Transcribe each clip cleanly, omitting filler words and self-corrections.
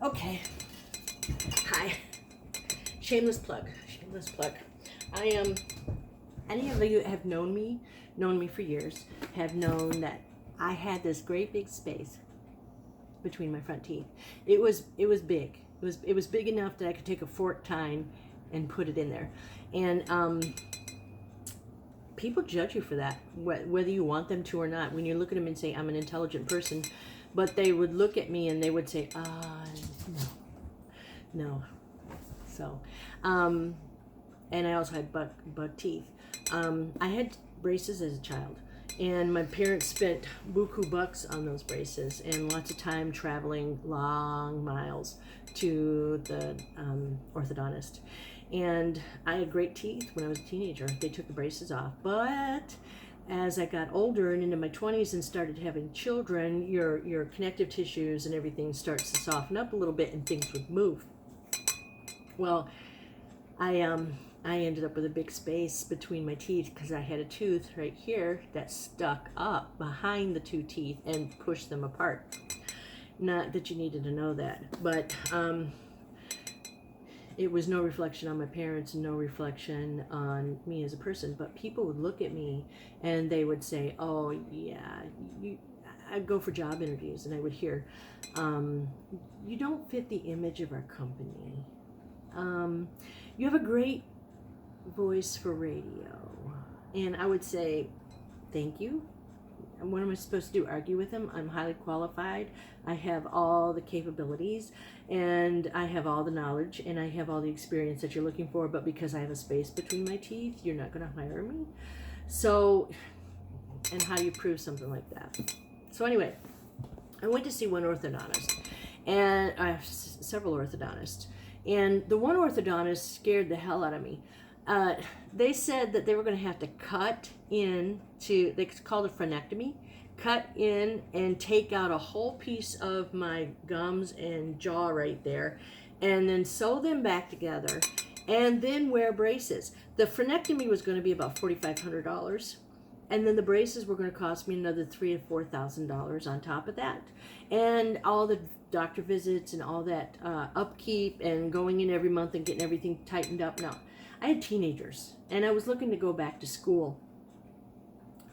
Okay. Hi. Shameless plug. Shameless plug. I am. Any of you have known me for years, have known that I had this great big space between my front teeth. It was big. It was big enough that I could take a fork tine and put it in there. And people judge you for that, whether you want them to or not. When you look at them and say, I'm an intelligent person, but they would look at me and they would say, no. So, and I also had buck teeth. I had braces as a child, and my parents spent buku bucks on those braces and lots of time traveling long miles to the orthodontist. And I had great teeth when I was a teenager. They took the braces off, but as I got older and into my 20s and started having children, your connective tissues and everything starts to soften up a little bit and things would move. Well, I ended up with a big space between my teeth because I had a tooth right here that stuck up behind the two teeth and pushed them apart. Not that you needed to know that, but it was no reflection on my parents, no reflection on me as a person. But people would look at me and they would say, "Oh yeah, you." I'd go for job interviews and I would hear, "You don't fit the image of our company. You have a great voice for radio." And I would say, thank you. And what am I supposed to do? Argue with them? I'm highly qualified. I have all the capabilities and I have all the knowledge and I have all the experience that you're looking for, but because I have a space between my teeth, you're not going to hire me. So, and how do you prove something like that? So anyway, I went to see one orthodontist, and I have several orthodontists. And the one orthodontist scared the hell out of me. They said that they were going to have to cut in to, they called it frenectomy, cut in and take out a whole piece of my gums and jaw right there, and then sew them back together, and then wear braces. The frenectomy was going to be about $4,500. And then the braces were going to cost me another $3,000 to $4,000 on top of that, and all the doctor visits and all that upkeep and going in every month and getting everything tightened up. Now, I had teenagers, and I was looking to go back to school.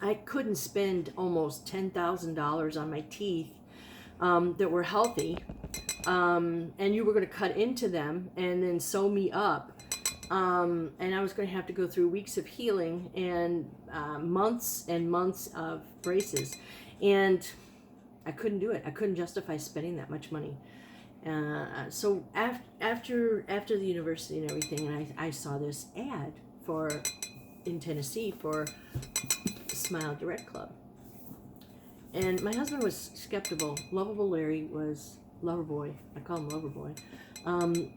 I couldn't spend almost $10,000 on my teeth that were healthy, and you were going to cut into them and then sew me up. And I was going to have to go through weeks of healing and months and months of braces. And I couldn't do it. I couldn't justify spending that much money. So after the university and everything, and I saw this ad in Tennessee for Smile Direct Club. And my husband was skeptical. Lovable Larry was Loverboy. I call him Loverboy.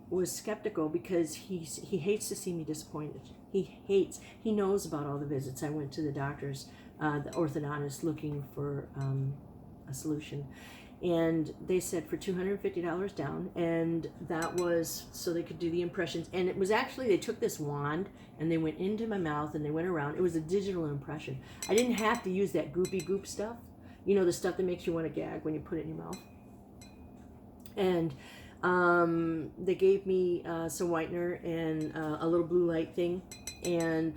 Was skeptical because he hates to see me disappointed. He knows about all the visits. I went to the doctors, the orthodontist, looking for a solution. And they said for $250 down, and that was so they could do the impressions. And it was actually, they took this wand and they went into my mouth and they went around. It was a digital impression. I didn't have to use that goopy goop stuff. You know, the stuff that makes you want to gag when you put it in your mouth. And they gave me some whitener and a little blue light thing, and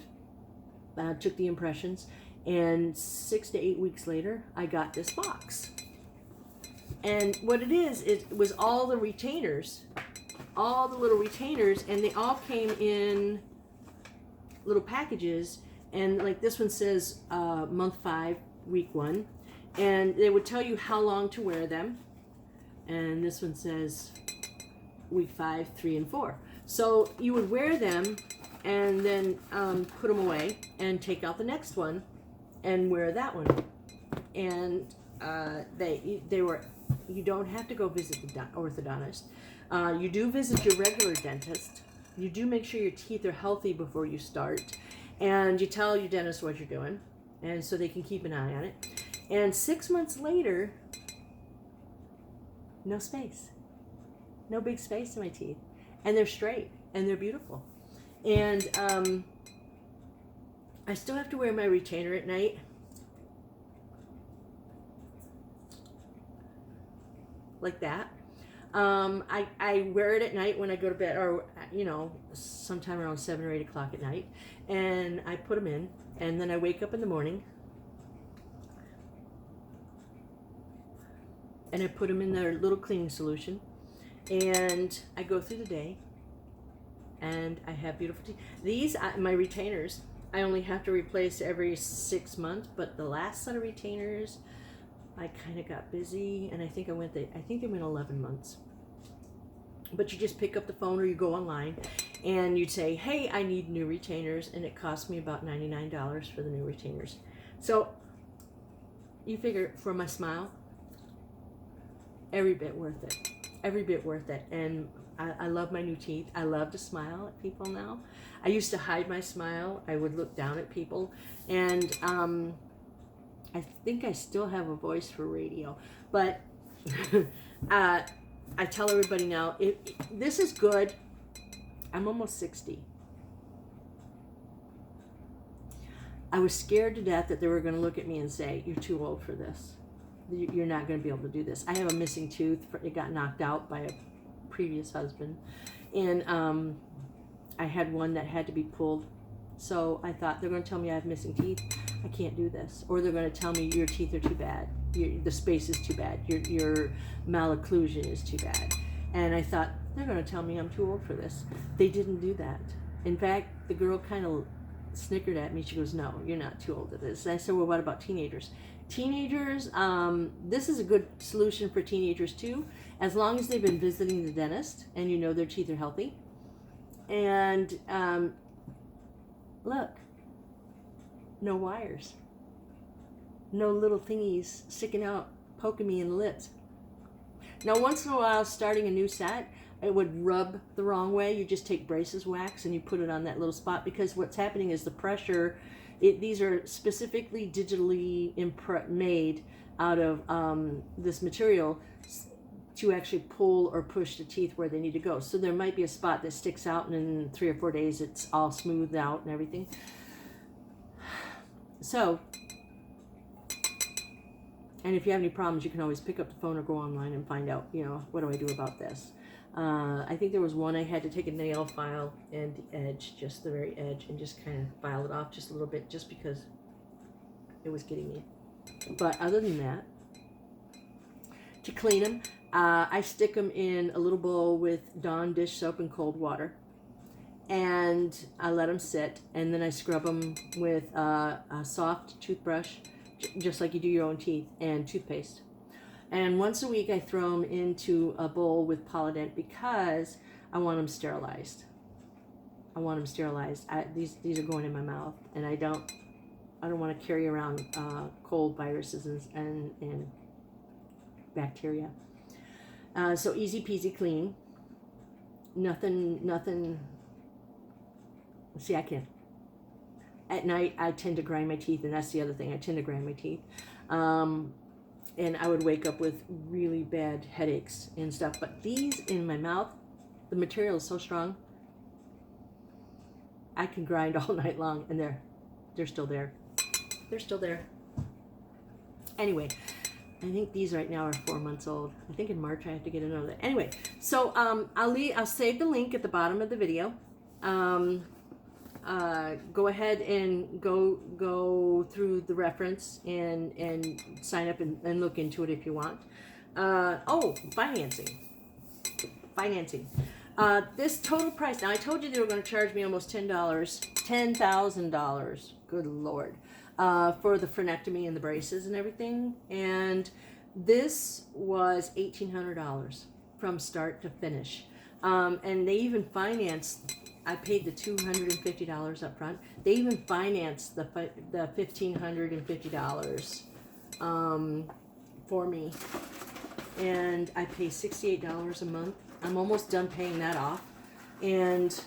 took the impressions. And 6 to 8 weeks later, I got this box. And what it was all the retainers, all the little retainers, and they all came in little packages. And like this one says month 5, week 1, and they would tell you how long to wear them. And this one says week 5, 3, and 4. So you would wear them and then put them away and take out the next one and wear that one. And they were, you don't have to go visit the orthodontist. You do visit your regular dentist. You do make sure your teeth are healthy before you start. And you tell your dentist what you're doing, and so they can keep an eye on it. And 6 months later, no space. No big space in my teeth. And they're straight, and they're beautiful. And I still have to wear my retainer at night. Like that. I wear it at night when I go to bed, or sometime around 7 or 8 o'clock at night, and I put them in, and then I wake up in the morning, and I put them in their little cleaning solution, and I go through the day, and I have beautiful teeth. These, my retainers, I only have to replace every 6 months, but the last set of retainers, I kind of got busy, and I think they went 11 months. But you just pick up the phone or you go online, and you'd say, hey, I need new retainers, and it cost me about $99 for the new retainers. So you figure, for my smile, every bit worth it. Every bit worth it. And I love my new teeth. I love to smile at people now. I used to hide my smile. I would look down at people, and I think I still have a voice for radio, but I tell everybody now, this is good. I'm almost 60. I was scared to death that they were going to look at me and say, you're too old for this. You're not going to be able to do this. I have a missing tooth. It got knocked out by a previous husband, and I had one that had to be pulled. So I thought, they're going to tell me I have missing teeth. I can't do this. Or they're going to tell me your teeth are too bad. The space is too bad. Your malocclusion is too bad. And I thought, they're going to tell me I'm too old for this. They didn't do that. In fact, the girl kind of snickered at me. She goes, no, you're not too old for this. And I said, well, what about teenagers? Teenagers, this is a good solution for teenagers too, as long as they've been visiting the dentist and you know their teeth are healthy. And look, no wires, no little thingies sticking out, poking me in the lips. Now, once in a while, starting a new set, it would rub the wrong way. You just take braces wax and you put it on that little spot, because what's happening is the pressure, these are specifically digitally made out of this material to actually pull or push the teeth where they need to go. So there might be a spot that sticks out, and in 3 or 4 days it's all smoothed out and everything. So, and if you have any problems, you can always pick up the phone or go online and find out, what do I do about this? I think there was one I had to take a nail file and the edge, just the very edge, and just kind of file it off just a little bit, just because it was getting me. But other than that, to clean them, I stick them in a little bowl with Dawn dish soap and cold water, and I let them sit, and then I scrub them with a soft toothbrush, just like you do your own teeth, and toothpaste. And once a week I throw them into a bowl with Polident, because I want them sterilized. These are going in my mouth, and I don't want to carry around cold viruses and bacteria. So easy peasy clean. Nothing. See, I can't. At night, I tend to grind my teeth, and that's the other thing. I tend to grind my teeth. And I would wake up with really bad headaches and stuff. But these in my mouth, the material is so strong, I can grind all night long, and they're still there. They're still there. Anyway, I think these right now are 4 months old. I think in March I have to get another. Anyway, so I'll save the link at the bottom of the video. Go ahead and go through the reference and sign up and look into it if you want. Financing. This total price, now I told you they were going to charge me almost $10,000, good Lord, for the frenectomy and the braces and everything. And this was $1,800 from start to finish. And they even financed, I paid the $250 up front. They even financed the $1,550 for me. And I pay $68 a month. I'm almost done paying that off. And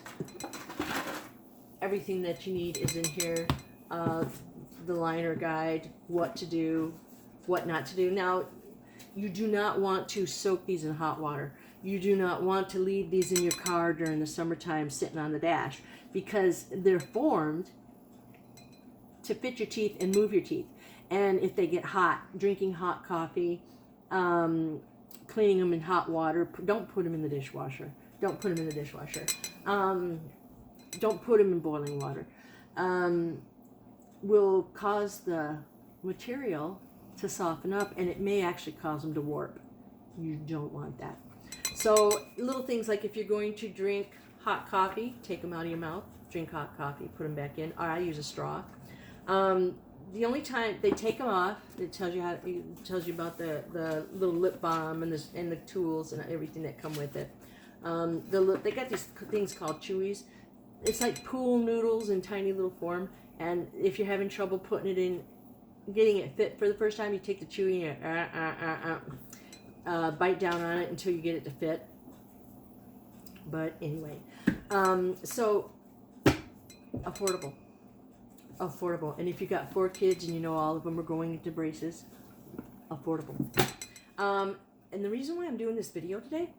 everything that you need is in here. The liner guide, what to do, what not to do. Now, you do not want to soak these in hot water. You do not want to leave these in your car during the summertime sitting on the dash, because they're formed to fit your teeth and move your teeth. And if they get hot, drinking hot coffee, cleaning them in hot water. Don't put them in the dishwasher. Don't put them in the dishwasher. Don't put them in boiling water. Will cause the material to soften up, and it may actually cause them to warp. You don't want that. So little things like if you're going to drink hot coffee, take them out of your mouth, drink hot coffee, put them back in, or I use a straw. The only time they take them off, it tells you about the little lip balm and the tools and everything that come with it. They got these things called chewies. It's like pool noodles in tiny little form, and if you're having trouble putting it in, getting it fit for the first time, you take the chewy and bite down on it until you get it to fit. But anyway, so affordable, and if you got 4 kids and you know all of them are going into braces, affordable. And the reason why I'm doing this video today,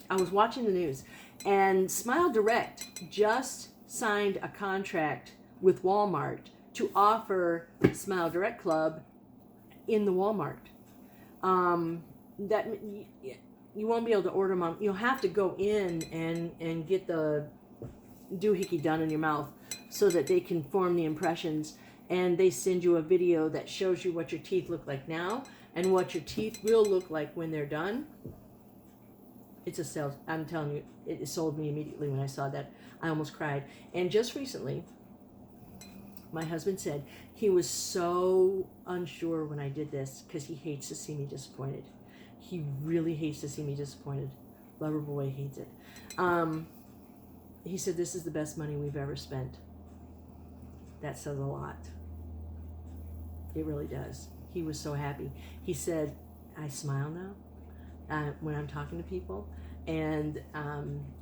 I was watching the news, and Smile Direct just signed a contract with Walmart to offer Smile Direct Club in the Walmart. That you won't be able to order them on. You'll have to go in and get the doohickey done in your mouth so that they can form the impressions, and they send you a video that shows you what your teeth look like now and what your teeth will look like when they're done. It's a sales. I'm telling you, it sold me immediately when I saw that. I almost cried. And just recently, my husband said he was so unsure when I did this because he hates to see me disappointed. He really hates to see me disappointed. Lover boy hates it. He said, this is the best money we've ever spent. That says a lot. It really does. He was so happy. He said, I smile now when I'm talking to people. And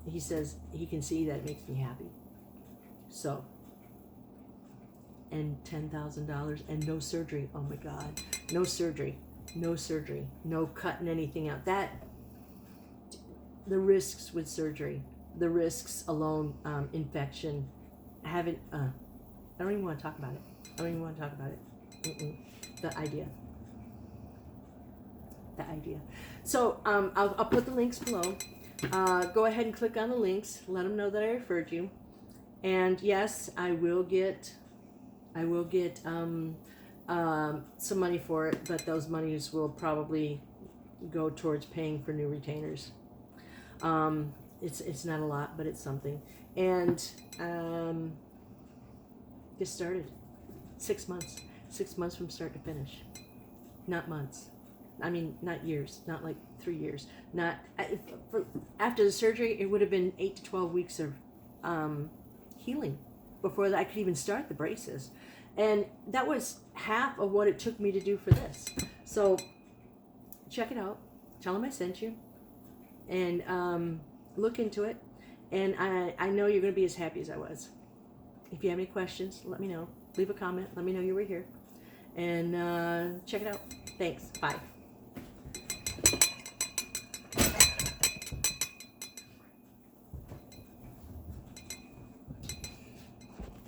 he says he can see that it makes me happy. So, and $10,000 and no surgery. Oh my God. No surgery. No surgery. No cutting anything out. The risks with surgery, the risks alone, infection, I don't even want to talk about it. The idea. So I'll put the links below. Go ahead and click on the links. Let them know that I referred you. And yes, I will get some money for it, but those monies will probably go towards paying for new retainers. It's not a lot, but it's something. And get started. 6 months. 6 months from start to finish. Not months. I mean, not years. Not like 3 years. After the surgery, it would have been 8 to 12 weeks of healing before I could even start the braces. And that was half of what it took me to do for this. So check it out. Tell them I sent you. And look into it. And I know you're going to be as happy as I was. If you have any questions, let me know. Leave a comment. Let me know you were here. And check it out. Thanks. Bye.